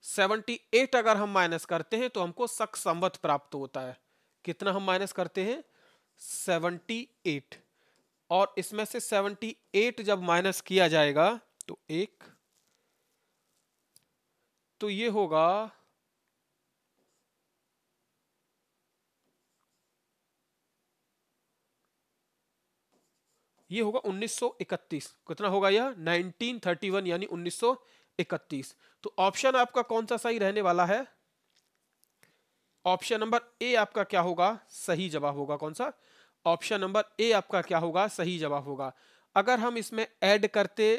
78 अगर हम माइनस करते हैं तो हमको शक संवत प्राप्त होता है। कितना हम माइनस करते हैं? 78। और इसमें से 78 जब माइनस किया जाएगा तो एक, तो ये होगा ये होगा 1931। कितना होगा यह? 1931 यानी 1931। तो ऑप्शन आपका कौन सा सही रहने वाला है? ऑप्शन नंबर ए आपका क्या होगा? सही जवाब होगा। कौन सा? ऑप्शन नंबर ए आपका क्या होगा? सही जवाब होगा। अगर हम इसमें ऐड करते,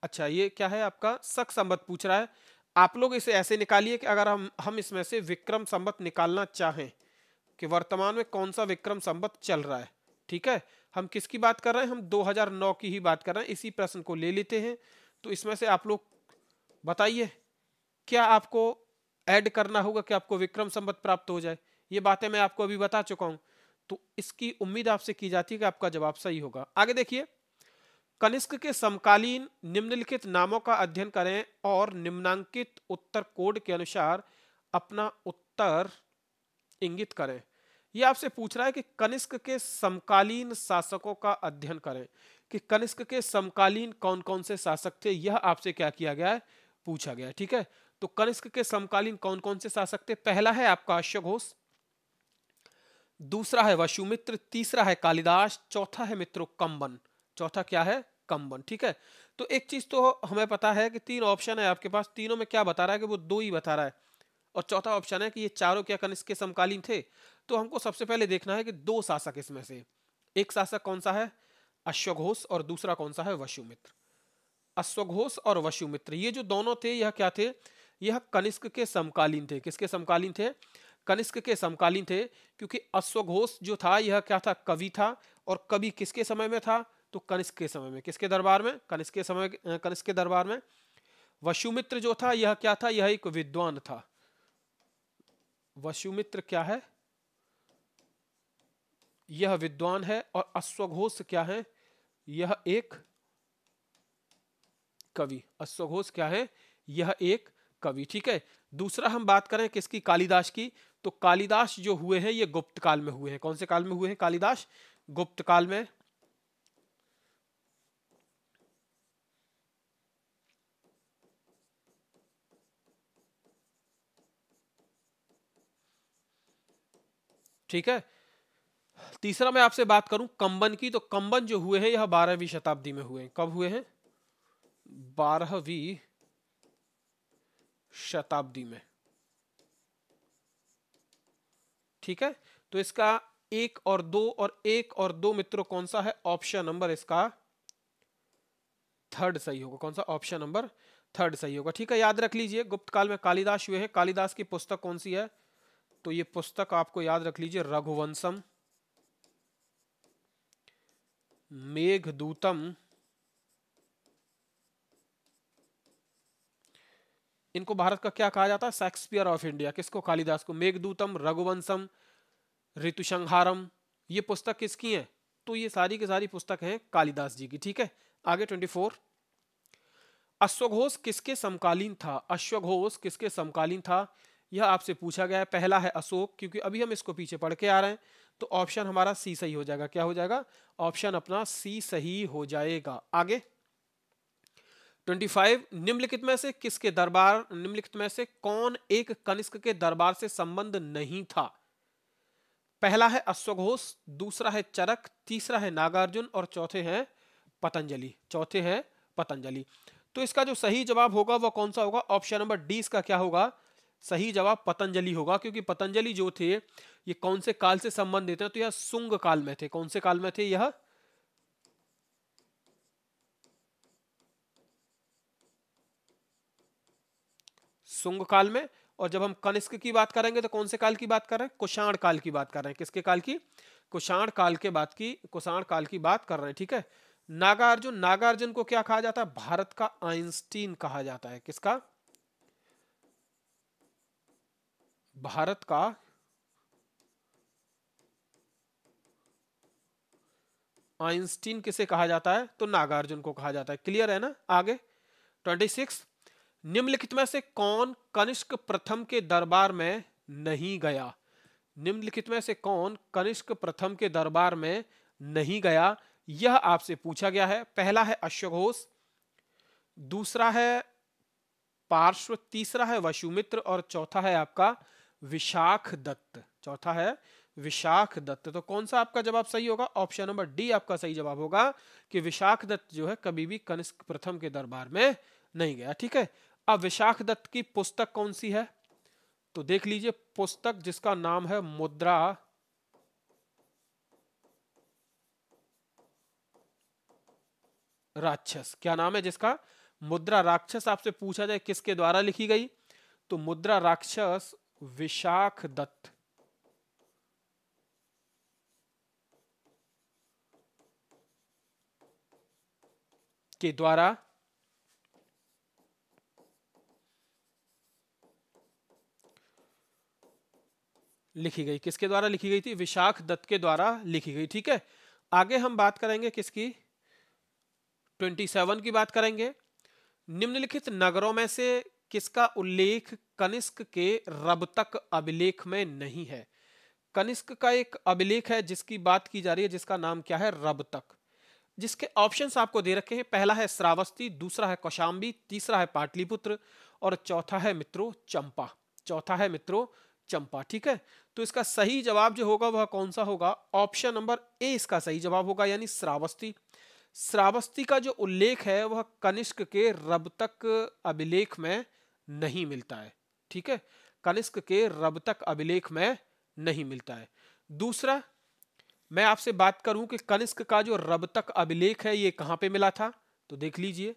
अच्छा ये क्या है आपका? शक संवत पूछ रहा है। आप लोग इसे ऐसे निकालिए कि अगर हम इसमें से विक्रम संवत निकालना चाहें कि वर्तमान में कौन सा विक्रम संवत चल रहा है। ठीक है, हम किसकी बात कर रहे हैं? हम 2009 की ही बात कर रहे हैं। इसी प्रश्न को ले लेते हैं। तो इसमें से आप लोग बताइए, क्या आपको ऐड करना होगा कि आपको विक्रम संवत प्राप्त हो जाए? ये बातें मैं आपको अभी बता चुका हूं। तो इसकी उम्मीद आपसे की जाती है कि आपका जवाब सही होगा। आगे देखिए, कनिष्क के समकालीन निम्नलिखित नामों का अध्ययन करें और निम्नांकित उत्तर कोड के अनुसार अपना उत्तर इंगित करें। यह आपसे पूछ रहा है कि कनिष्क के समकालीन शासकों का अध्ययन करें कि कनिष्क के समकालीन कौन कौन से शासक थे। यह आपसे क्या किया गया है? पूछा गया है। ठीक है, तो कनिष्क के समकालीन कौन कौन से शासक थे? पहला है आपका अश्वघोष, दूसरा है वसुमित्र, तीसरा है कालिदास, चौथा है मित्रों कंबन। चौथा क्या है? कंबन। ठीक है, तो एक चीज तो हमें पता है कि तीन ऑप्शन है आपके पास, तीनों में क्या बता रहा है कि वो दो ही बता रहा है, और चौथा ऑप्शन है कि ये चारों क्या कनिष्क के समकालीन थे। तो हमको सबसे पहले देखना है कि दो शासक इसमें से, एक शासक कौन सा है? अश्वघोष, और दूसरा कौन सा है? वसुमित्र। अश्वघोष और वसुमित्र ये जो दोनों थे, यह क्या थे? यह कनिष्क के समकालीन थे। किसके समकालीन थे? कनिष्क के समकालीन थे, क्योंकि अश्वघोष जो था यह क्या था? कवि था। और कवि किसके समय में था? तो कनिष्क के समय में। किसके दरबार में? कनिष्क के समय, कनिष्क के दरबार में। वसुमित्र जो था यह क्या था? यह एक विद्वान था। वसुमित्र क्या है? यह विद्वान है। और अश्वघोष क्या है? यह एक कवि। अश्वघोष क्या है? यह एक कवि। ठीक है, दूसरा हम बात करें किसकी? कालिदास की। तो कालिदास जो हुए हैं ये गुप्त काल में हुए हैं। कौन से काल में हुए हैं कालिदास? गुप्त काल में। ठीक है। तीसरा मैं आपसे बात करूं कंबन की, तो कंबन जो हुए हैं यह 12वीं शताब्दी में हुए हैं। कब हुए हैं? 12वीं शताब्दी में। ठीक है। तो इसका एक और दो, और एक और दो मित्रों कौन सा है? ऑप्शन नंबर इसका थर्ड सही होगा। कौन सा? ऑप्शन नंबर थर्ड सही होगा। ठीक है, याद रख लीजिए गुप्त काल में कालिदास हुए हैं। कालिदास की पुस्तक कौन सी है? तो ये पुस्तक आपको याद रख लीजिए, रघुवंशम, मेघदूतम, इनको भारत का क्या कहा जाता है? Shakespeare of India. किसको? कालिदास को। मेघदूतम, रघुवंशम, ऋतुसंहारम, ये पुस्तक किसकी है? तो ये सारी की सारी पुस्तक हैं कालिदास जी की। ठीक है, आगे 24। अश्वघोष किसके समकालीन था? अश्वघोष किसके समकालीन था, यह आपसे पूछा गया है। पहला है अशोक, क्योंकि अभी हम इसको पीछे पढ़ के आ रहे हैं, तो ऑप्शन हमारा सी सही हो जाएगा। क्या हो जाएगा? ऑप्शन अपना सी सही हो जाएगा। आगे 25। निम्नलिखित में से किसके दरबार, निम्नलिखित में से कौन एक कनिष्क के दरबार से संबंध नहीं था? पहला है अश्वघोष, दूसरा है चरक, तीसरा है नागार्जुन, और चौथे हैं पतंजलि। चौथे हैं पतंजलि। तो इसका जो सही जवाब होगा वह कौन सा होगा? ऑप्शन नंबर डी इसका क्या होगा? सही जवाब पतंजलि होगा, क्योंकि पतंजलि जो थे ये कौन से काल से संबंधित है? तो यह सुंग काल में थे। कौन से काल में थे? यह सुंग काल में। और जब हम कनिष्क की बात करेंगे तो कौन से काल की बात कर रहे हैं? कुषाण काल की बात कर रहे हैं। किसके काल की? कुषाण काल के बाद की, कुषाण काल की बात कर रहे हैं। ठीक है। नागार्जुन, नागार्जुन को क्या कहा जाता है? भारत का आइंस्टीन कहा जाता है। किसका? भारत का आइंस्टीन किसे कहा जाता है? तो नागार्जुन को कहा जाता है। क्लियर है ना? आगे 26। निम्नलिखित में से कौन कनिष्क प्रथम के दरबार में नहीं गया? निम्नलिखित में से कौन कनिष्क प्रथम के दरबार में नहीं गया, यह आपसे पूछा गया है। पहला है अश्वघोष, दूसरा है पार्श्व, तीसरा है वसुमित्र, और चौथा है आपका विशाख दत्त। चौथा है विशाख दत्त। तो कौन सा आपका जवाब सही होगा? ऑप्शन नंबर डी आपका सही जवाब होगा, कि विशाख दत्त जो है कभी भी कनिष्क प्रथम के दरबार में नहीं गया। ठीक है। अब विशाख दत्त की पुस्तक कौन सी है? तो देख लीजिए, पुस्तक जिसका नाम है मुद्रा राक्षस। क्या नाम है जिसका? मुद्रा राक्षस। आपसे पूछा जाए किसके द्वारा लिखी गई, तो मुद्रा राक्षस विशाख दत्त के द्वारा लिखी गई। किसके द्वारा लिखी गई थी? विशाख दत्त के द्वारा लिखी गई। ठीक है। आगे हम बात करेंगे किसकी? 27 की बात करेंगे। निम्नलिखित नगरों में से किसका उल्लेख कनिष्क के रबतक अभिलेख में नहीं है? कनिष्क का एक अभिलेख है जिसकी बात की जा रही है, जिसका नाम क्या है? रबतक। जिसके ऑप्शंस आपको दे रखे हैं। पहला है श्रावस्ती, दूसरा है कौशाम्बी, तीसरा है पाटलिपुत्र, और चौथा है मित्रों चंपा। चौथा है मित्रों चंपा। ठीक है। तो इसका सही जवाब जो होगा वह कौन सा होगा? ऑप्शन नंबर ए इसका सही जवाब होगा, यानी श्रावस्ती। श्रावस्ती का जो उल्लेख है वह कनिष्क के रबतक अभिलेख में नहीं मिलता है। ठीक है। कनिष्क के रबतक अभिलेख में नहीं मिलता है। दूसरा, मैं आपसे बात करूं कि कनिष्क का जो रबतक अभिलेख है ये कहां पे मिला था, तो देख लीजिए।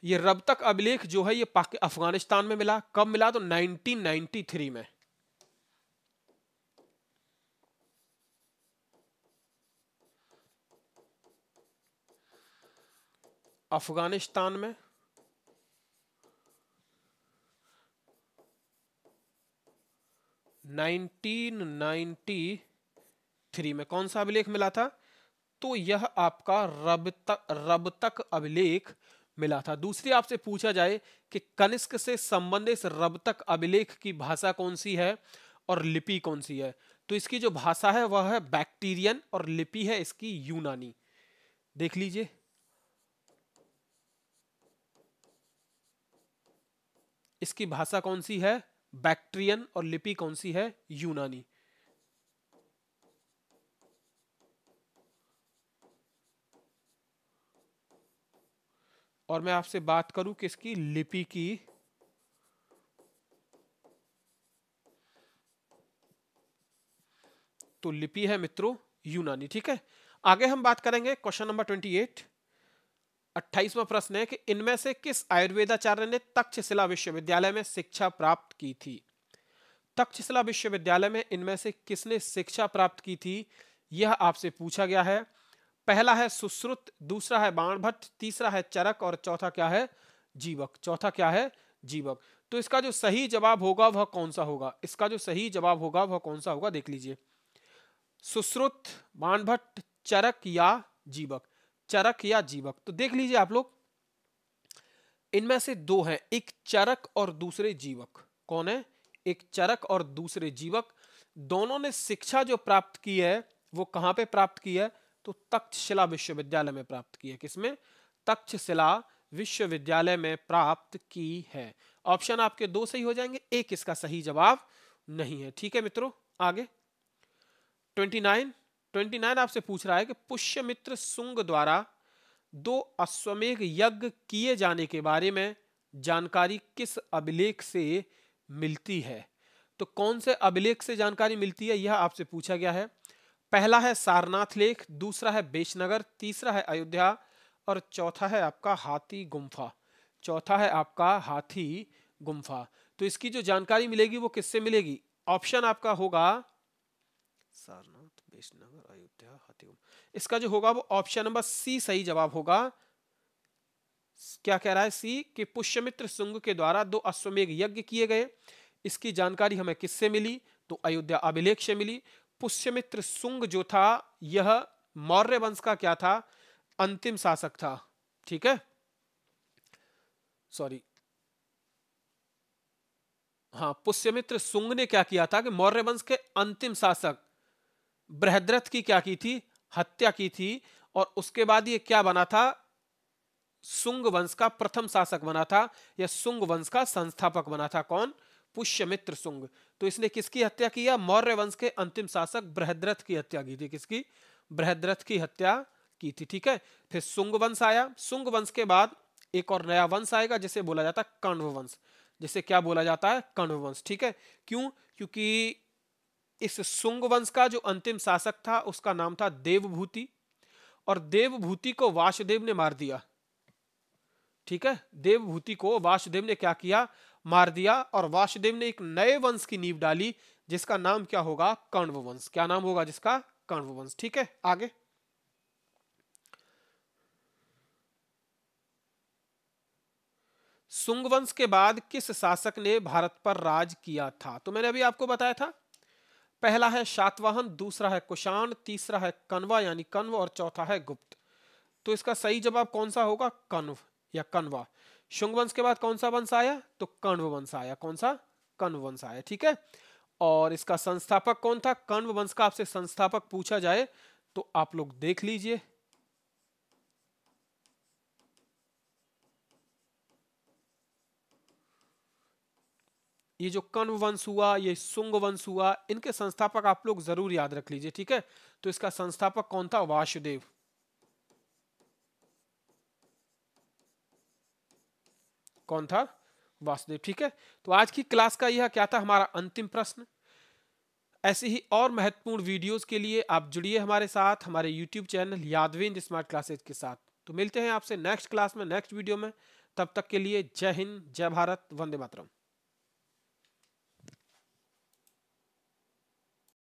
ये रबतक अभिलेख जो है ये अफगानिस्तान में मिला। कब मिला? तो 1993 में। अफगानिस्तान में 1993 में कौन सा अभिलेख मिला था? तो यह आपका रब तक अभिलेख मिला था। दूसरी आपसे पूछा जाए कि कनिष्क से संबंधित रब तक अभिलेख की भाषा कौन सी है और लिपि कौन सी है, तो इसकी जो भाषा है वह है बैक्टीरियन और लिपि है इसकी यूनानी। देख लीजिए, इसकी भाषा कौन सी है, बैक्ट्रियन, और लिपि कौन सी है, यूनानी। और मैं आपसे बात करूं किसकी, लिपि की, तो लिपि है मित्रों यूनानी। ठीक है, आगे हम बात करेंगे क्वेश्चन नंबर 28। 28वां प्रश्न है कि इनमें से किस आयुर्वेदाचार्य ने तक्षशिला विश्वविद्यालय में शिक्षा प्राप्त की थी। तक्षशिला विश्वविद्यालय में इनमें से किसने शिक्षा प्राप्त की थी, यह आपसे पूछा गया है। पहला है सुश्रुत, दूसरा है बाणभट्ट, तीसरा है चरक और चौथा क्या है, जीवक। चौथा क्या है, जीवक। तो इसका जो सही जवाब होगा वह कौन सा होगा, इसका जो सही जवाब होगा वह कौन सा होगा, देख लीजिए। सुश्रुत, बाणभट्ट, चरक या जीवक। चरक या जीवक। तो देख लीजिए आप लोग, इनमें से दो हैं, एक चरक और दूसरे जीवक। कौन है, एक चरक और दूसरे जीवक। दोनों ने शिक्षा जो प्राप्त की है वो कहां पे प्राप्त की है, तो तक्षशिला विश्वविद्यालय में प्राप्त की है। किसमें, तक्षशिला विश्वविद्यालय में प्राप्त की है। ऑप्शन आपके दो सही हो जाएंगे, एक इसका सही जवाब नहीं है। ठीक है मित्रों, आगे 29 आपसे पूछ रहा है कि पुष्यमित्र शुंग द्वारा 2 अश्वमेध यज्ञ किए जाने के बारे में जानकारी किस अभिलेख से मिलती है। तो कौन से अभिलेख से जानकारी मिलती है यह आपसे पूछा गया है। पहला है सारनाथ लेख, दूसरा है बेशनगर, तीसरा है अयोध्या और चौथा है आपका हाथी गुम्फा। चौथा है आपका हाथी गुम्फा। तो इसकी जो जानकारी मिलेगी वो किससे मिलेगी, ऑप्शन आपका होगा सारनाथ, बेशनगर, अयोध्या, हाथी गुम्फा। इसका जो होगा वो ऑप्शन नंबर सी सही जवाब होगा। क्या कह रहा है सी, कि पुष्यमित्र शुंग के द्वारा 2 अश्वमेध यज्ञ किए गए। इसकी जानकारी हमें किससे मिली, तो अयोध्या अभिलेख से मिली। पुष्यमित्र शुंग जो था यह मौर्य वंश का क्या था, अंतिम शासक था। ठीक है, सॉरी, हाँ, पुष्यमित्र शुंग ने क्या किया था कि मौर्य वंश के अंतिम शासक बृहद्रथ की क्या की थी, हत्या की थी। और उसके बाद ये क्या बना था, शुंग वंश का प्रथम शासक बना था, या शुंग वंश का संस्थापक बना था। कौन, पुष्यमित्र शुंग। तो इसने किसकी हत्या किया, मौर्य वंश के अंतिम शासक बृहद्रथ की हत्या की थी। किसकी, बृहद्रथ की हत्या की थी। ठीक है, फिर शुंग वंश आया। शुंग वंश के बाद एक और नया वंश आएगा जिसे बोला जाता है कण्व वंश। जिसे क्या बोला जाता है, कण्व वंश। ठीक है, क्यों, क्योंकि इस शुंग वंश का जो अंतिम शासक था उसका नाम था देवभूति, और देवभूति को वासुदेव ने मार दिया। ठीक है, देवभूति को वासुदेव ने क्या किया, मार दिया। और वासुदेव ने एक नए वंश की नींव डाली जिसका नाम क्या होगा, कण्व वंश। क्या नाम होगा जिसका, कण्व वंश। ठीक है, आगे शुंग वंश के बाद किस शासक ने भारत पर राज किया था। तो मैंने अभी आपको बताया था, पहला है शातवाहन, दूसरा है कुषाण, तीसरा है कण्वा यानी कण्व और चौथा है गुप्त। तो इसका सही जवाब कौन सा होगा, कण्व या कण्वा। शुंग वंश के बाद कौन सा वंश आया, तो कण्व वंश आया। कौन सा, कण्व वंश आया। ठीक है, और इसका संस्थापक कौन था, कण्व वंश का आपसे संस्थापक पूछा जाए तो आप लोग देख लीजिए, ये जो कण्व वंश हुआ, ये शुंग वंश हुआ, इनके संस्थापक आप लोग जरूर याद रख लीजिए। ठीक है, तो इसका संस्थापक कौन था, वासुदेव। कौन था, वासुदेव। ठीक है, तो आज की क्लास का यह क्या था, हमारा अंतिम प्रश्न। ऐसे ही और महत्वपूर्ण वीडियोस के लिए आप जुड़िए हमारे साथ, हमारे YouTube channel Yadavendra smart classes के साथ। तो मिलते हैं आपसे नेक्स्ट क्लास में, नेक्स्ट वीडियो में। तब तक के लिए जय हिंद, जय भारत, वंदे मातरम।